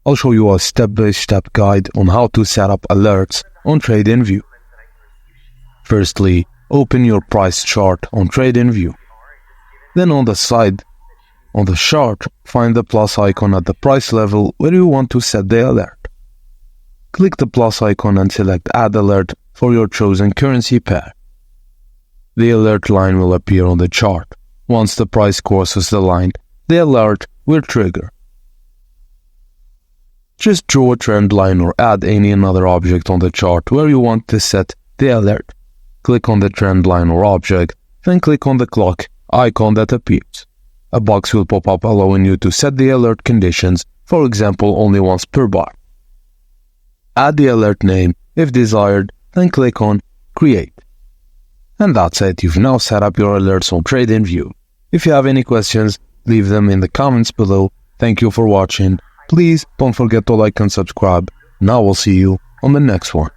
I'll show you a step-by-step guide on how to set up alerts on TradingView. Firstly, open your price chart on TradingView. Then on the side, on the chart, find the plus icon at the price level where you want to set the alert. Click the plus icon and select Add Alert for your chosen currency pair. The alert line will appear on the chart. Once the price crosses the line, the alert will trigger. Just draw a trend line or add any other object on the chart where you want to set the alert. Click on the trend line or object, then click on the clock icon that appears. A box will pop up allowing you to set the alert conditions, for example only once per bar. Add the alert name if desired, then click on Create. And that's it, you've now set up your alerts on TradingView. If you have any questions, leave them in the comments below. Thank you for watching. Please don't forget to like and subscribe. Now we'll see you on the next one.